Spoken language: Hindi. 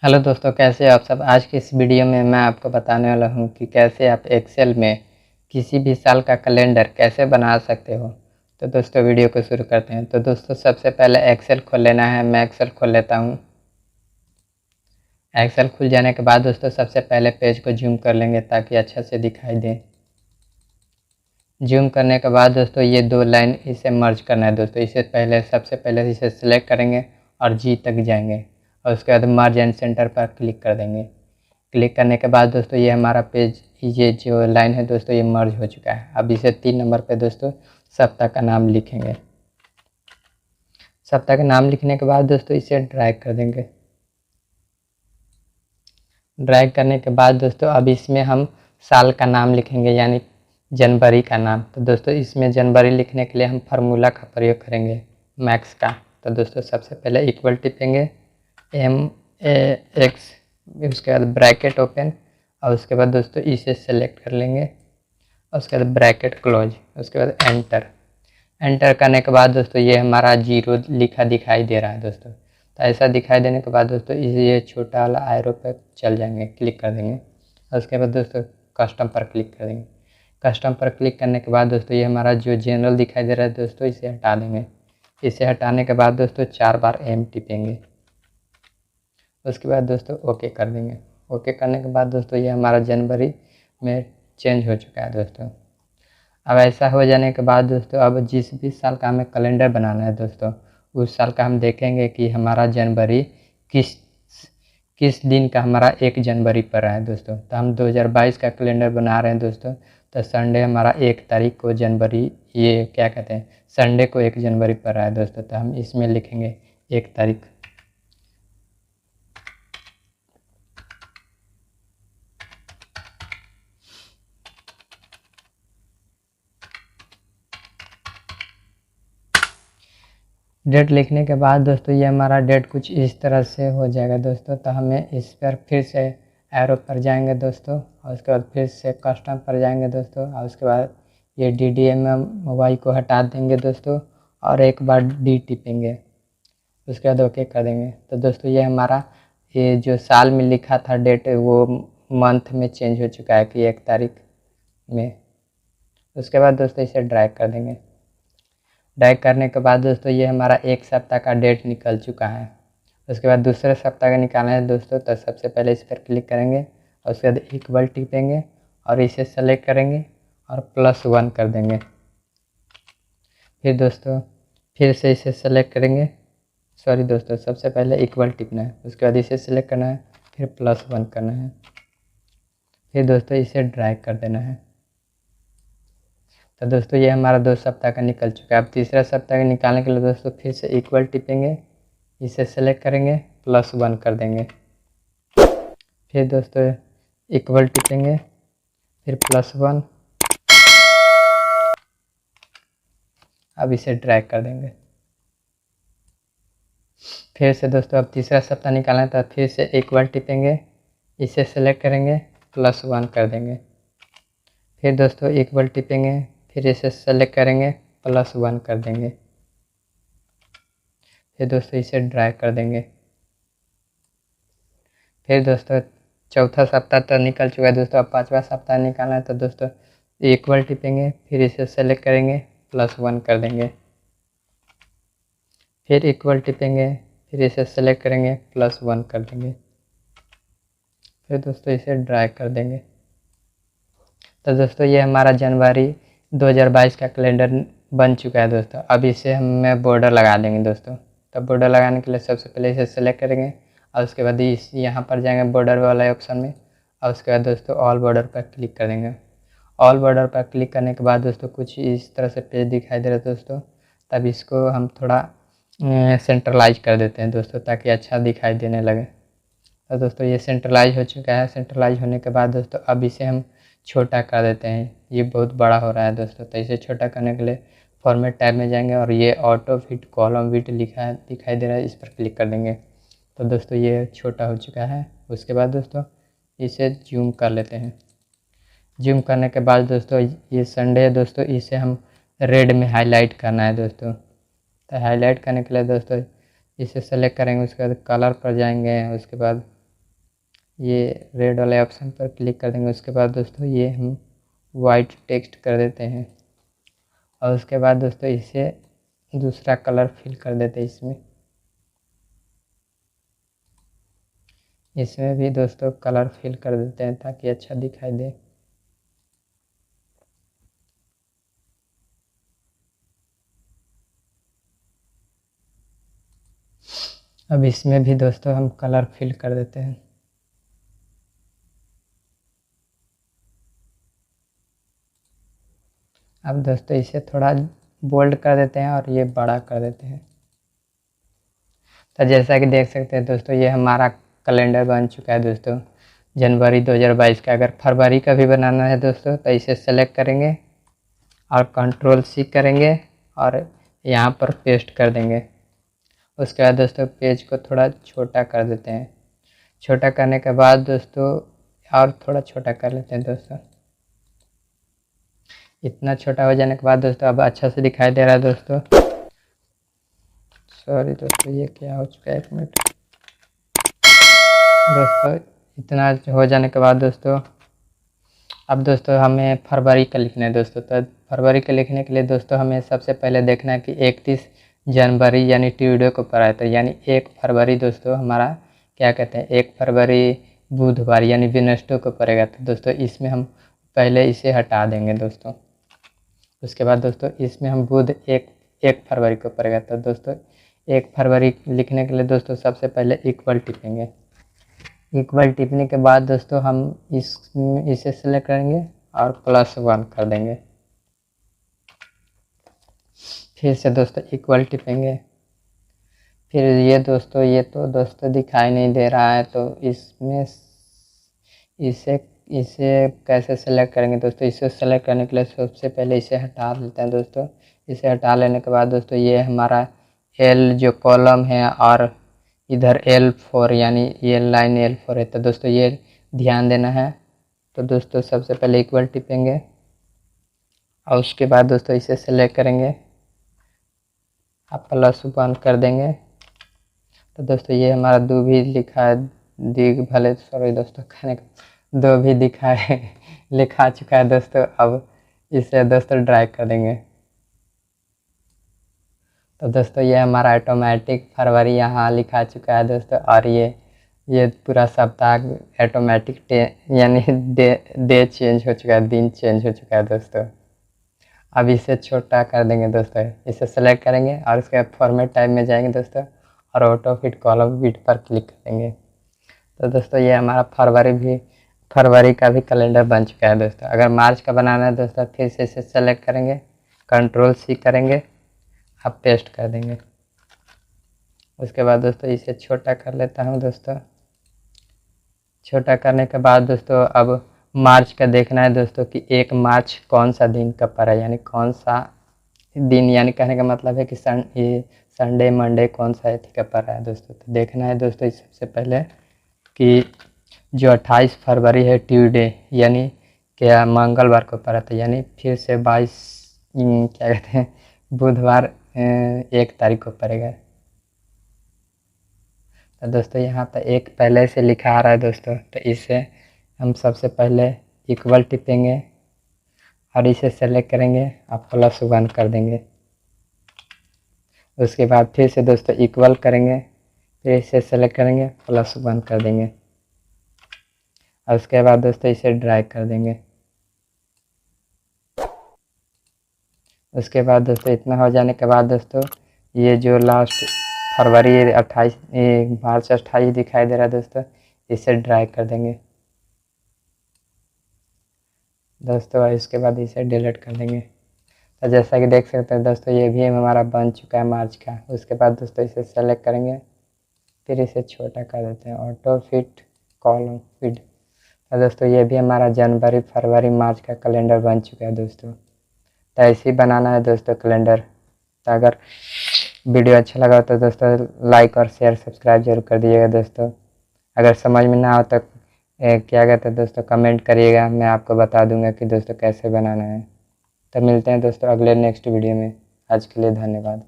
हेलो दोस्तों, कैसे हैं आप सब। आज की इस वीडियो में मैं आपको बताने वाला हूं कि कैसे आप एक्सेल में किसी भी साल का कैलेंडर कैसे बना सकते हो। तो दोस्तों वीडियो को शुरू करते हैं। तो दोस्तों सबसे पहले एक्सेल खोल लेना है। मैं एक्सेल खोल लेता हूं। एक्सेल खुल जाने के बाद दोस्तों सबसे पहले पेज को जूम कर लेंगे ताकि अच्छा से दिखाई दे। जूम करने के बाद दोस्तों ये दो लाइन इसे मर्ज करना है। दोस्तों इसे सबसे पहले इसे सिलेक्ट करेंगे और जी तक जाएंगे और उसके बाद मर्ज एंड सेंटर पर क्लिक कर देंगे। क्लिक करने के बाद दोस्तों ये हमारा पेज, ये जो लाइन है दोस्तों ये मर्ज हो चुका है। अब इसे 3 नंबर पे दोस्तों सप्ताह का नाम लिखेंगे। सप्ताह का नाम लिखने के बाद दोस्तों इसे ड्रैग कर देंगे। ड्रैग करने के बाद दोस्तों अब इसमें हम साल का नाम लिखेंगे, यानी जनवरी का नाम। तो दोस्तों इसमें जनवरी लिखने के लिए हम फार्मूला का प्रयोग करेंगे, मैक्स का। तो दोस्तों सबसे पहले इक्वल टिपेंगे, MAX, उसके बाद ब्रैकेट ओपन और उसके बाद दोस्तों इसे सेलेक्ट कर लेंगे और उसके बाद ब्रैकेट क्लोज, उसके बाद एंटर। एंटर करने के बाद दोस्तों ये हमारा जीरो लिखा दिखाई दे रहा है दोस्तों। तो ऐसा दिखाई देने के बाद दोस्तों ये छोटा वाला एरो पे चल जाएंगे, क्लिक कर देंगे और उसके बाद दोस्तों कस्टम पर क्लिक कर देंगे। कस्टम पर क्लिक करने के बाद दोस्तों ये हमारा जो जनरल दिखाई दे रहा है दोस्तों इसे हटा देंगे। इसे हटाने के बाद दोस्तों 4 बार एम टिपेंगे। उसके बाद दोस्तों ओके कर देंगे। ओके करने के बाद दोस्तों ये हमारा जनवरी में चेंज हो चुका है दोस्तों। अब ऐसा हो जाने के बाद दोस्तों अब जिस भी साल का हमें कैलेंडर बनाना है दोस्तों, उस साल का हम देखेंगे कि हमारा जनवरी किस किस दिन का हमारा 1 जनवरी पर रहा है दोस्तों। तो हम 2022 का कैलेंडर बना रहे हैं दोस्तों। तो संडे हमारा 1 तारीख को जनवरी, ये क्या कहते हैं, संडे को 1 जनवरी पर रहा है दोस्तों। तो हम इसमें लिखेंगे 1 तारीख। डेट लिखने के बाद दोस्तों ये हमारा डेट कुछ इस तरह से हो जाएगा दोस्तों। तो हमें इस पर फिर से एरो पर जाएंगे दोस्तों और उसके बाद फिर से कस्टम पर जाएंगे दोस्तों और उसके बाद ये DDMMY को हटा देंगे दोस्तों और एक बार डी टिपेंगे। उसके बाद ओके कर देंगे। तो दोस्तों ये हमारा ये जो साल में लिखा था डेट वो मंथ में चेंज हो चुका है कि 1 तारीख में। उसके बाद दोस्तों इसे ड्रैग कर देंगे। ड्रैग करने के बाद दोस्तों ये हमारा 1 सप्ताह का डेट निकल चुका है। उसके बाद दूसरे सप्ताह का निकालना है दोस्तों। तो सबसे पहले इस पर क्लिक करेंगे और उसके बाद इक्वल टिपेंगे और इसे सेलेक्ट करेंगे और +1 कर देंगे। फिर दोस्तों फिर से इसे सेलेक्ट करेंगे, सॉरी दोस्तों, सबसे पहले इक्वल टिपना है, उसके बाद इसे सेलेक्ट करना है, फिर +1 करना है, फिर दोस्तों इसे ड्रैग कर देना है। तो दोस्तों ये हमारा 2 सप्ताह का निकल चुका है। अब तीसरा सप्ताह का निकालने के लिए दोस्तों फिर से इक्वल टिपेंगे, इसे सेलेक्ट करेंगे, +1 कर देंगे। फिर दोस्तों इक्वल टिपेंगे, फिर +1, अब इसे ड्रैग कर देंगे। फिर से दोस्तों अब तीसरा सप्ताह निकालना है तो फिर से इक्वल टिपेंगे, इसे सेलेक्ट करेंगे, +1 कर देंगे। फिर दोस्तों इक्वल टिपेंगे, फिर इसे सेलेक्ट करेंगे, +1 कर देंगे। फिर दोस्तों इसे ड्रैग कर देंगे। फिर दोस्तों चौथा सप्ताह तो निकल चुका है दोस्तों। अब 5वां सप्ताह निकालना है तो दोस्तों इक्वल टिपेंगे, फिर इसे सेलेक्ट करेंगे, +1 कर देंगे। फिर इक्वल टिपेंगे, फिर इसे सेलेक्ट करेंगे, +1 कर देंगे। फिर दोस्तों इसे ड्रैग कर देंगे। तो दोस्तों ये हमारा जनवरी 2022 का कैलेंडर बन चुका है दोस्तों। अब इसे हम बॉर्डर लगा देंगे दोस्तों। तो बॉर्डर लगाने के लिए सबसे पहले इसे सेलेक्ट करेंगे और उसके बाद इस यहाँ पर जाएंगे बॉर्डर वाला ऑप्शन में और उसके बाद दोस्तों ऑल बॉर्डर पर क्लिक कर देंगे। ऑल बॉर्डर पर क्लिक करने के बाद दोस्तों कुछ इस तरह से पेज दिखाई दे रहा है दोस्तों। तब इसको हम थोड़ा सेंट्रलाइज कर देते हैं दोस्तों ताकि अच्छा दिखाई देने लगे। तो दोस्तों ये सेंट्रलाइज हो चुका है। सेंट्रलाइज होने के बाद दोस्तों अब इसे हम छोटा कर देते हैं, ये बहुत बड़ा हो रहा है दोस्तों। तो इसे छोटा करने के लिए फॉर्मेट टैब में जाएंगे और ये ऑटो फिट कॉलम विड्थ लिखा है दिखाई दे रहा है, इस पर क्लिक कर देंगे। तो दोस्तों ये छोटा हो चुका है। उसके बाद दोस्तों इसे जूम कर लेते हैं। जूम करने के बाद दोस्तों ये संडे है दोस्तों, इसे हम रेड में हाईलाइट करना है दोस्तों। तो हाईलाइट करने के लिए दोस्तों इसे सेलेक्ट करेंगे, उसके बाद कलर पर जाएंगे, उसके बाद ये रेड वाले ऑप्शन पर क्लिक कर देंगे। उसके बाद दोस्तों ये हम वाइट टेक्स्ट कर देते हैं और उसके बाद दोस्तों इसे दूसरा कलर फिल कर देते हैं इसमें भी दोस्तों कलर फिल कर देते हैं ताकि अच्छा दिखाई दे। अब इसमें भी दोस्तों हम कलर फिल कर देते हैं। अब दोस्तों इसे थोड़ा बोल्ड कर देते हैं और ये बड़ा कर देते हैं। तो जैसा कि देख सकते हैं दोस्तों ये हमारा कैलेंडर बन चुका है दोस्तों जनवरी 2022 का। अगर फरवरी का भी बनाना है दोस्तों तो इसे सेलेक्ट करेंगे और कंट्रोल सी करेंगे और यहाँ पर पेस्ट कर देंगे। उसके बाद दोस्तों पेज को थोड़ा छोटा कर देते हैं। छोटा करने के बाद दोस्तों और थोड़ा छोटा कर लेते हैं दोस्तों। इतना छोटा हो जाने के बाद दोस्तों अब अच्छा से दिखाई दे रहा है दोस्तों। सॉरी दोस्तों ये क्या हो चुका है, 1 मिनट दोस्तों। इतना हो जाने के बाद दोस्तों अब दोस्तों हमें फरवरी का लिखना है दोस्तों। तो फरवरी का लिखने के लिए दोस्तों हमें सबसे पहले देखना है कि 31 जनवरी यानी ट्यूसडे को पड़ा है। तो यानी 1 फरवरी दोस्तों हमारा क्या कहते हैं 1 फरवरी बुधवार यानी वेडनेसडे को पड़ेगा। तो दोस्तों इसमें हम पहले इसे हटा देंगे दोस्तों। उसके बाद दोस्तों इसमें हम बुध 1 फरवरी को पड़ेगा। तो दोस्तों 1 फरवरी लिखने के लिए दोस्तों सबसे पहले इक्वल टिपेंगे। इक्वल टिपने के बाद दोस्तों हम इसे सेलेक्ट करेंगे और +1 कर देंगे। फिर से दोस्तों इक्वल टिपेंगे। फिर ये दोस्तों ये तो दोस्तों दिखाई नहीं दे रहा है तो इसमें इसे कैसे सेलेक्ट करेंगे दोस्तों। इसे सेलेक्ट करने के लिए सबसे पहले इसे हटा लेते हैं दोस्तों। इसे हटा लेने के बाद दोस्तों ये हमारा L जो कॉलम है और इधर L4 यानी ये लाइन L4 है। तो दोस्तों ये ध्यान देना है। तो दोस्तों सबसे पहले इक्वल टिपेंगे और उसके बाद दोस्तों इसे सेलेक्ट करेंगे आप +1 कर देंगे। तो दोस्तों ये हमारा 2 भी लिखा है दिग भले सॉरी दोस्तों कहने का 2 भी दिखा है लिखा चुका है दोस्तों। अब इसे दोस्तों ड्रैग कर देंगे। तो दोस्तों ये हमारा ऑटोमेटिक फरवरी यहाँ लिखा चुका है दोस्तों और ये पूरा सप्ताह ऑटोमेटिक यानी डे चेंज हो चुका है, दिन चेंज हो चुका है दोस्तों। अब इसे छोटा कर देंगे दोस्तों। इसे सेलेक्ट करेंगे और उसके बाद फॉर्मेट टाइप में जाएंगे दोस्तों और ऑटो फिट कॉलम फिट पर क्लिक करेंगे। तो दोस्तों ये हमारा फरवरी का भी कैलेंडर बन चुका है दोस्तों। अगर मार्च का बनाना है दोस्तों फिर से इसे सेलेक्ट करेंगे, कंट्रोल सी करेंगे, अब पेस्ट कर देंगे। उसके बाद दोस्तों इसे छोटा कर लेता हूँ दोस्तों। छोटा करने के बाद दोस्तों अब मार्च का देखना है दोस्तों कि 1 मार्च कौन सा दिन का पड़ा है, यानी कौन सा दिन, यानी कहने का मतलब है कि संडे मंडे कौन सा एथी का पड़ा है दोस्तों। तो देखना है दोस्तों सबसे पहले कि जो 28 फरवरी है ट्यूसडे यानी क्या मंगलवार को पड़ा था, यानी फिर से 22 क्या कहते हैं बुधवार 1 तारीख को पड़ेगा। तो दोस्तों यहाँ पर 1 पहले से लिखा आ रहा है दोस्तों। तो इसे हम सबसे पहले इक्वल टिपेंगे और इसे सेलेक्ट करेंगे और +1 कर देंगे। उसके बाद फिर से दोस्तों इक्वल करेंगे, फिर इसे सेलेक्ट करेंगे +1 कर देंगे और उसके बाद दोस्तों इसे ड्रैग कर देंगे। उसके बाद दोस्तों इतना हो जाने के बाद दोस्तों ये जो लास्ट फरवरी 28 मार्च 28 दिखाई दे रहा है दोस्तों, इसे ड्रैग कर देंगे दोस्तों। इसके बाद इसे डिलीट कर देंगे। तो जैसा कि देख सकते हैं दोस्तों ये भी हमारा बन चुका है मार्च का। उसके बाद दोस्तों इसे सेलेक्ट करेंगे, फिर इसे छोटा कर देते हैं, ऑटो फिट कॉलम फिट। तो दोस्तों ये भी हमारा जनवरी फरवरी मार्च का कैलेंडर बन चुका है दोस्तों। तो ऐसे ही बनाना है दोस्तों कैलेंडर। तो अगर वीडियो अच्छा लगा तो दोस्तों लाइक और शेयर सब्सक्राइब जरूर कर दीजिएगा दोस्तों। अगर समझ में ना हो तो क्या कहते हैं दोस्तों कमेंट करिएगा, मैं आपको बता दूंगा कि दोस्तों कैसे बनाना है। तो मिलते हैं दोस्तों अगले नेक्स्ट वीडियो में। आज के लिए धन्यवाद।